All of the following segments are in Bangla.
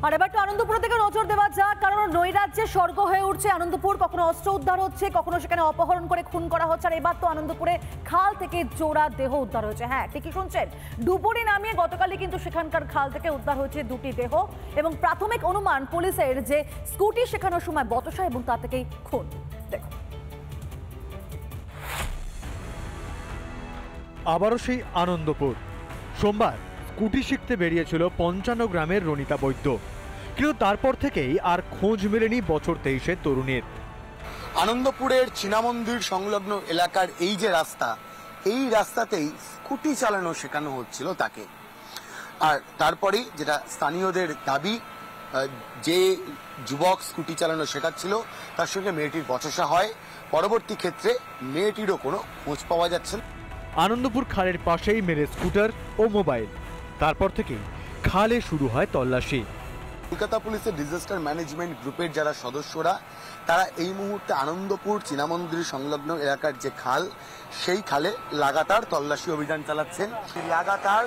আর এবার তো আনন্দপুরের দিকে নজর দেওয়া যাক, কারণ নৈরাজ্যে স্বর্গ হয়ে উঠছে আনন্দপুর। কখনো অস্ত্র উদ্ধার হচ্ছে, কখনো সেখানে অপহরণ করে খুন করা হচ্ছে। আর এবার তো আনন্দপুরে খাল থেকে জোড়া দেহ উদ্ধার হয়েছে। হ্যাঁ, ঠিকই শুনছেন, ডুবুরি নামিয়ে গতকালই কিন্তু সেখানকার খাল থেকে উদ্ধার হয়েছে দুটি দেহ। এবং প্রাথমিক অনুমান পুলিশের যে স্কুটি শেখানোর সময় বচসা এবং তা থেকেই খুন। দেখো, আবারও সেই আনন্দপুর। সোমবার স্কুটি শিখতে বেরিয়েছিল ৫৫ গ্রামের রনিতা বৈদ্য, কিন্তু তারপর থেকেই আর খোঁজ মেলেনি বছর ২৩-এর তরুণীর। আনন্দপুরের চীনামন্দির সংলগ্ন এলাকার এই যে রাস্তা, এই রাস্তাতেই স্কুটি চালানো শেখানো হচ্ছিল তাকে। আর তারপরেই যেটা স্থানীয়দের দাবি, যে যুবক স্কুটি চালানো শেখাচ্ছিল তার সঙ্গে মেয়েটির বচসা হয়। পরবর্তী ক্ষেত্রে মেয়েটিরও কোনো খোঁজ পাওয়া যাচ্ছে না। আনন্দপুর খালের পাশেই মেলে স্কুটার ও মোবাইল। তারপর থেকেই খালে শুরু হয় তল্লাশি। কলকাতা পুলিশের ডিজাস্টার ম্যানেজমেন্ট গ্রুপের যারা সদস্যরা, তারা এই মুহূর্তে আনন্দপুর চীনামন্দির সংলগ্ন এলাকার যে খাল, সেই খালে লাগাতার তল্লাশি অভিযান চালাচ্ছেন। লাগাতার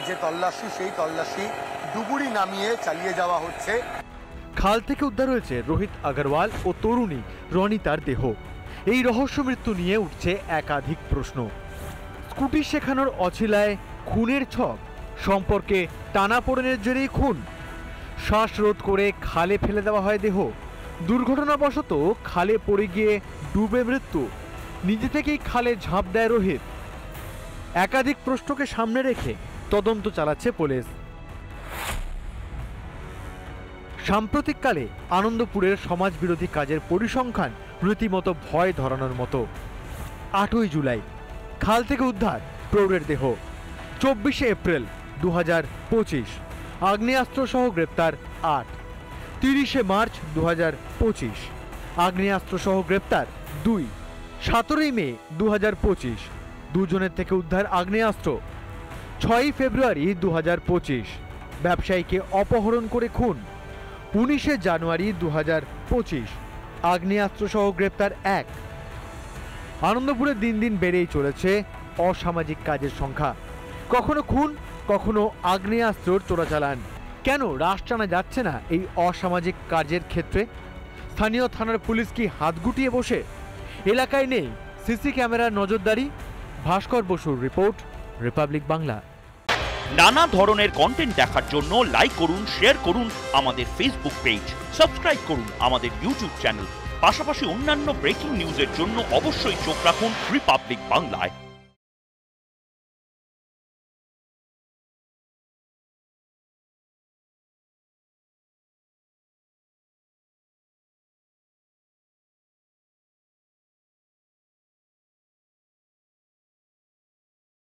যে তল্লাশি, সেই তল্লাশি ডুবুরি নামিয়ে চালিয়ে যাওয়া হচ্ছে। খাল থেকে উদ্ধার হয়েছে রোহিত আগরওয়াল ও তরুণী রনিতার দেহ। এই রহস্য মৃত্যু নিয়ে উঠছে একাধিক প্রশ্ন। স্কুটি শেখানোর অছিলায় খুনের ছক, সম্পর্কে টানাপোড়েনের জেরেই খুন, শ্বাসরোধ করে খালে ফেলে দেওয়া হয় দেহ, দুর্ঘটনাবশত খালে পড়ে গিয়ে ডুবে মৃত্যু, নিজে থেকেই খালে ঝাঁপ দেয় রোহিত। একাধিক প্রশ্নকে সামনে রেখে তদন্ত চালাচ্ছে পুলিশ। সাম্প্রতিককালে আনন্দপুরের সমাজবিরোধী কাজের পরিসংখ্যান রীতিমতো ভয় ধরানোর মতো। ৮ই জুলাই খাল থেকে উদ্ধার প্রৌঢ়ের দেহ। ২৪শে এপ্রিল ২০২৫ আগ্নেয়াস্ত্র সহ গ্রেপ্তার ৮। ৩০শে মার্চ ২০২৫ আগ্নেয়াস্ত্র সহ গ্রেপ্তার ২। ১৭ই মে ২০২৫ দুজনের থেকে উদ্ধার আগ্নেয়াস্ত্র। ৬ই ফেব্রুয়ারি ২০২৫ ব্যবসায়ীকে অপহরণ করে খুন। ১৯শে জানুয়ারি ২০২৫ আগ্নেয়াস্ত্র সহ গ্রেপ্তার ১। আনন্দপুরে দিন দিন বেড়েই চলেছে অসামাজিক কাজের সংখ্যা। কখনো খুন, কখনো আগ্নেয়াস্ত্রর চোরাচালান। কেন রাশ টানা যাচ্ছে না এই অসামাজিক কাজের ক্ষেত্রে? স্থানীয় থানার পুলিশ কি হাত গুটিয়ে বসে? এলাকায় নেই সিসি ক্যামেরার নজরদারি? ভাস্কর বসুর রিপোর্ট, রিপাবলিক বাংলা। নানা ধরনের কন্টেন্ট দেখার জন্য লাইক করুন, শেয়ার করুন আমাদের ফেসবুক পেজ, সাবস্ক্রাইব করুন আমাদের ইউটিউব চ্যানেল। পাশাপাশি অন্যান্য ব্রেকিং নিউজের জন্য অবশ্যই চোখ রাখুন রিপাবলিক বাংলায়।